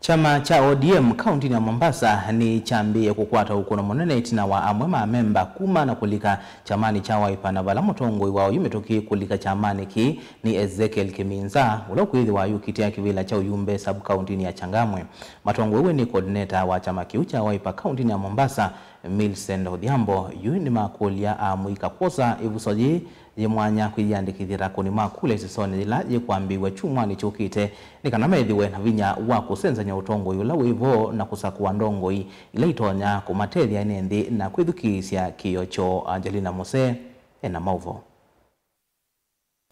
Chama cha ODM kaunti ya Mombasa ni chambiye kukwata ukono monene itina wa amwema memba kuma na kulika chamani cha Wiper na bala mutongoi wao yumetoki kulika chamani ki ni Ezekiel Kiminza ulokuithi wa yukitia kivila cha uyumbe sub kaunti ya Changamwe. Matongoi we ni coordinator wa chama kiu cha Wiper kaunti ya Mombasa Millicent Odhiambo yu ni makulia amuika kosa ivusoji ye mwanya kwiyandikithira kuni makule sisone ila ye kwambiwe chumwani chukite nikanamethiwe na vinya wa kusenzanya utongo yula wivo na kusakuwa ndongoi ila itonya kumatethia enenthi na kwithukisya kiyocho. Angelina Mose ena mauvo.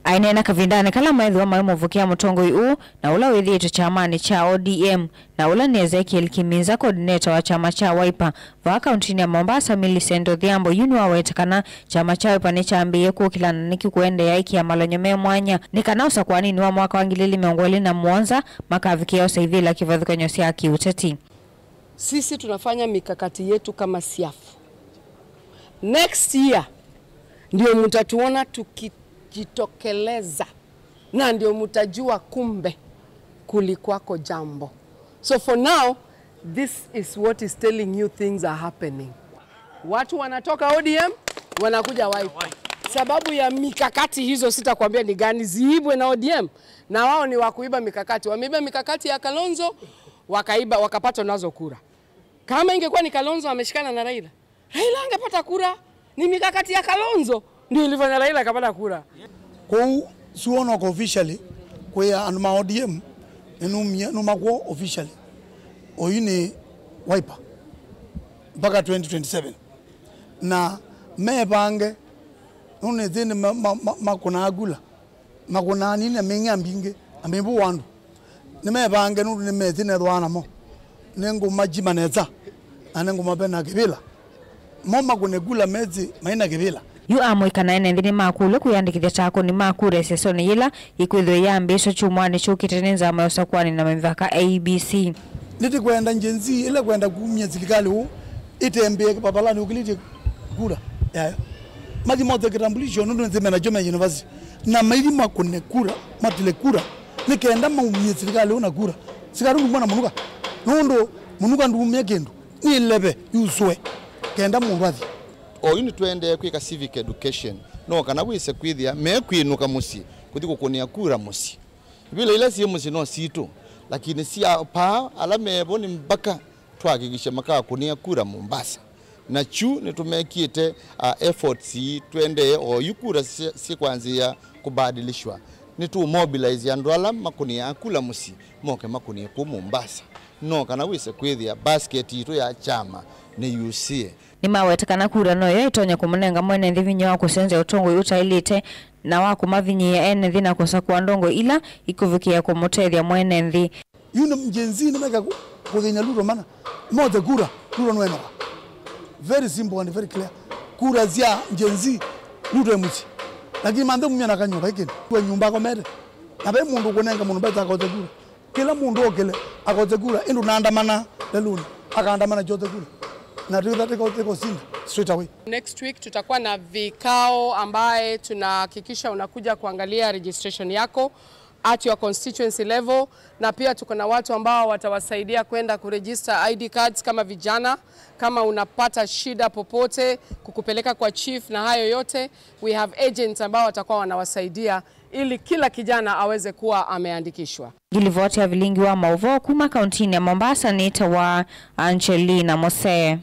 Ainena kavindane kala maithiwa maimuvukia mutongoi u na ula withiite chamani cha ODM na ula ni Ezekiel Kiminza coordinator wa chama cha Wiper va kaunti ya Mombasa Millicent Odhiambo yunu wawetekana chama cha Wiper ni chambiye kukilana niki kuende ya iki ya malonyome mwanya nikana usakwani ni wa mwaka wa 2021 makavikia usaivila kivadhukanyo siya kiuteti. Sisi tunafanya mikakati yetu kama siafu. Next year ndio mtatuona tukijitokeleza na ndio mtajua kumbe kulikuwako jambo. So for now, this is what is telling you things are happening. Watu wanatoka ODM, wanakuja Wiper. Sababu ya mikakati hizo sitakwambia ni gani, ziibwe na ODM. Na wao ni wakuiba mikakati. Wameiba mikakati ya Kalonzo, wakaiba, wakapata nazo kura. Kama ingekuwa ni Kalonzo ameshikana na Raila, Raila angepata kura. Ni mikakati ya Kalonzo ndio ilifanya Raila akapata kura. Kwa suono ko officially kwa anuma ODM numa kwa officially oyini Wiper mpaka 2027 na mebange nune zini makuna agula makuna nini mengi mbinge amembu wandu ni mebange nune mezine dwana mo nengo majimaneza anengo mabena kibila mama kunegula mezi maina kibila yu amoikana enenthini makule kuyandikithia chako ni makure sesoni ila ikwithwe yambiso chumwani chukitenenza mayosa kwani na mvaka ABC niti kwenda njenzi ile kwenda kumia serikali huu itembee papalani ukiliti kura yayo maji moto kitambulisho ndio nzime na Joma University na maili makune kura matile kura nikaenda maumia serikali una kura sikaru mwana munuka nondo munuka ndumye kendo ni lebe yuswe kenda murathi oyini twende kwika civic education no kana wise kwithia mekwinuka musi kuthiko kunia kura musi bila ile si musi no sito lakini si pa alame boni mpaka twakigisha makaa kunia kura Mombasa na chu nitumekite efforts twende oyukura si kwanzia kubadilishwa nitu mobilize andwala makunia kula musi moke makunia ku Mombasa no kana wise kwithia basket ito ya chama ni UCA ni mawetekana kura no yo itonya kumunenga mwene nthi vinya wa kusenza utongo utailite na wa kumavinyia ene nthi na kusakuwa ndongo ila ikuvukia kumutethia mwene nthi yuna mjenzi nimeka kugenya luro mana moja kura luro nweno very simple and very clear kura zia mjenzi luro emuchi lakini mande mumya kanyoka ikini kwa nyumba ko mere abe mundu kunenga mundu beta akoze kura kila mundu okele akoze kura indu naandamana leluni akaandamana jote kura na tutateko sinda straight away. Next week tutakuwa na vikao ambaye tunahakikisha unakuja kuangalia registration yako at your constituency level na pia tuko na watu ambao watawasaidia kwenda kuregister ID cards kama vijana kama unapata shida popote kukupeleka kwa chief na hayo yote we have agents ambao watakuwa wanawasaidia ili kila kijana aweze kuwa ameandikishwa. Gilivoti ya vilingi wa mauvo kuma kaunti ya Mombasa ni wa Angelina Mose.